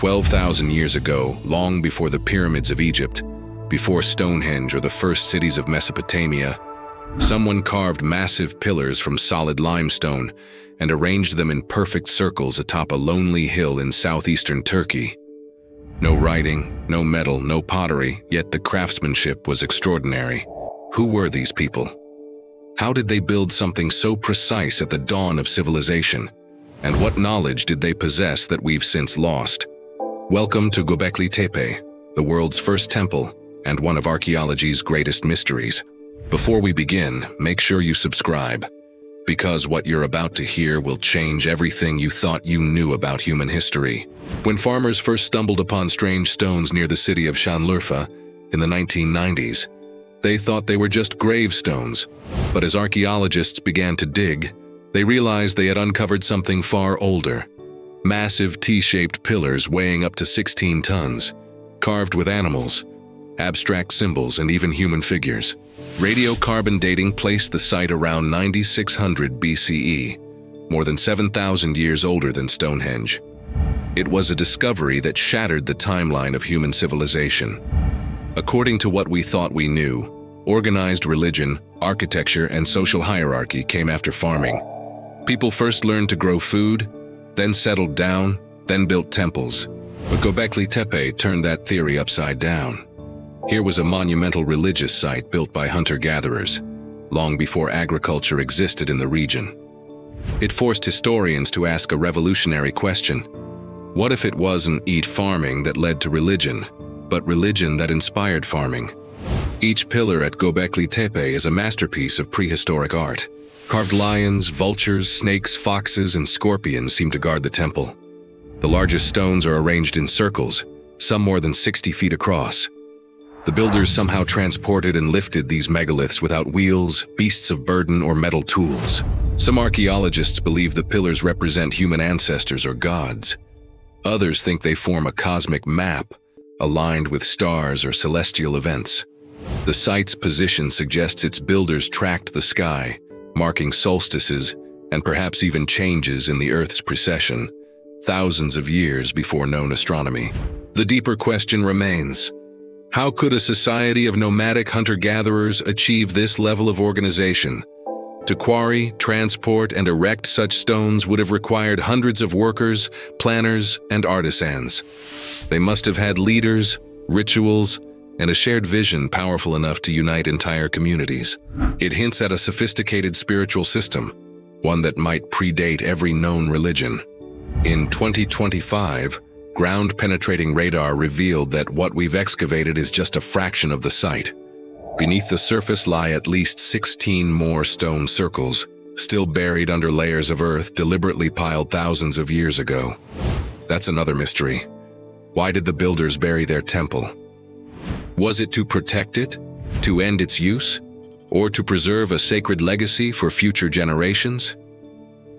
12,000 years ago, long before the pyramids of Egypt, before Stonehenge or the first cities of Mesopotamia, someone carved massive pillars from solid limestone and arranged them in perfect circles atop a lonely hill in southeastern Turkey. No writing, no metal, no pottery, yet the craftsmanship was extraordinary. Who were these people? How did they build something so precise at the dawn of civilization? And what knowledge did they possess that we've since lost? Welcome to Göbekli Tepe, the world's first temple and one of archaeology's greatest mysteries. Before we begin, make sure you subscribe, because what you're about to hear will change everything you thought you knew about human history. When farmers first stumbled upon strange stones near the city of Şanlıurfa in the 1990s, they thought they were just gravestones. But as archaeologists began to dig, they realized they had uncovered something far older. Massive T-shaped pillars weighing up to 16 tons, carved with animals, abstract symbols, and even human figures. Radiocarbon dating placed the site around 9600 BCE, more than 7,000 years older than Stonehenge. It was a discovery that shattered the timeline of human civilization. According to what we thought we knew, organized religion, architecture, and social hierarchy came after farming. People first learned to grow food, then settled down, then built temples. But Göbekli Tepe turned that theory upside down. Here was a monumental religious site built by hunter-gatherers, long before agriculture existed in the region. It forced historians to ask a revolutionary question. What if it wasn't farming that led to religion, but religion that inspired farming? Each pillar at Göbekli Tepe is a masterpiece of prehistoric art. Carved lions, vultures, snakes, foxes, and scorpions seem to guard the temple. The largest stones are arranged in circles, some more than 60 feet across. The builders somehow transported and lifted these megaliths without wheels, beasts of burden, or metal tools. Some archaeologists believe the pillars represent human ancestors or gods. Others think they form a cosmic map, aligned with stars or celestial events. The site's position suggests its builders tracked the sky, marking solstices and perhaps even changes in the Earth's precession, thousands of years before known astronomy. The deeper question remains: how could a society of nomadic hunter-gatherers achieve this level of organization? To quarry, transport, and erect such stones would have required hundreds of workers, planners, and artisans. They must have had leaders, rituals, and a shared vision powerful enough to unite entire communities. It hints at a sophisticated spiritual system, one that might predate every known religion. In 2025, ground-penetrating radar revealed that what we've excavated is just a fraction of the site. Beneath the surface lie at least 16 more stone circles, still buried under layers of earth deliberately piled thousands of years ago. That's another mystery. Why did the builders bury their temple? Was it to protect it, to end its use, or to preserve a sacred legacy for future generations?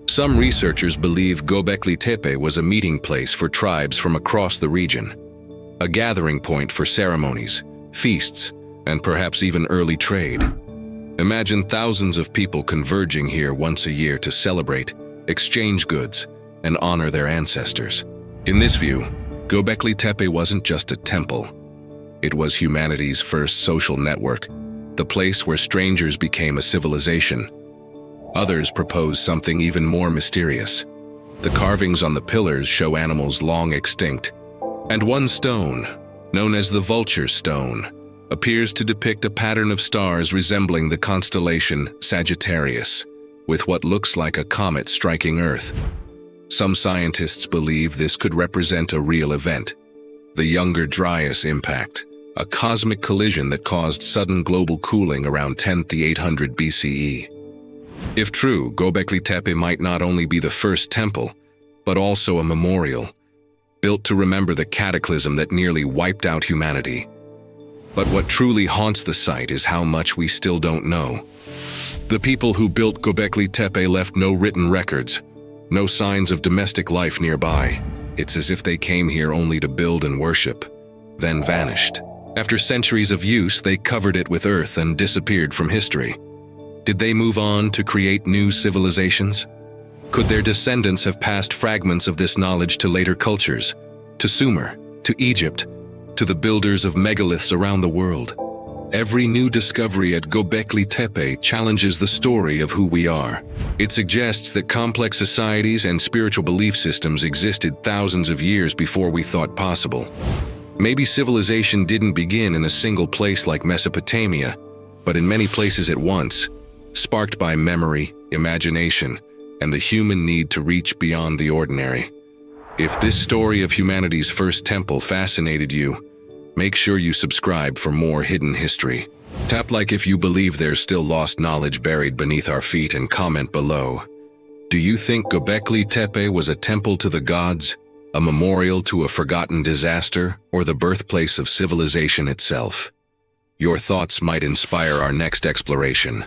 Some researchers believe Göbekli Tepe was a meeting place for tribes from across the region, a gathering point for ceremonies, feasts, and perhaps even early trade. Imagine thousands of people converging here once a year to celebrate, exchange goods, and honor their ancestors. In this view, Göbekli Tepe wasn't just a temple. It was humanity's first social network, the place where strangers became a civilization. Others propose something even more mysterious. The carvings on the pillars show animals long extinct, and one stone, known as the vulture stone, appears to depict a pattern of stars resembling the constellation Sagittarius, with what looks like a comet striking Earth. Some scientists believe this could represent a real event, the Younger Dryas impact, a cosmic collision that caused sudden global cooling around 10,800 BCE. If true, Göbekli Tepe might not only be the first temple, but also a memorial, built to remember the cataclysm that nearly wiped out humanity. But what truly haunts the site is how much we still don't know. The people who built Göbekli Tepe left no written records, no signs of domestic life nearby. It's as if they came here only to build and worship, then vanished. After centuries of use, they covered it with earth and disappeared from history. Did they move on to create new civilizations? Could their descendants have passed fragments of this knowledge to later cultures? to Sumer, to Egypt, to the builders of megaliths around the world. Every new discovery at Göbekli Tepe challenges the story of who we are. It suggests that complex societies and spiritual belief systems existed thousands of years before we thought possible. Maybe civilization didn't begin in a single place like Mesopotamia, but in many places at once, sparked by memory, imagination, and the human need to reach beyond the ordinary. If this story of humanity's first temple fascinated you, make sure you subscribe for more hidden history. Tap like if you believe there's still lost knowledge buried beneath our feet and comment below. Do you think Göbekli Tepe was a temple to the gods, a memorial to a forgotten disaster, or the birthplace of civilization itself? Your thoughts might inspire our next exploration.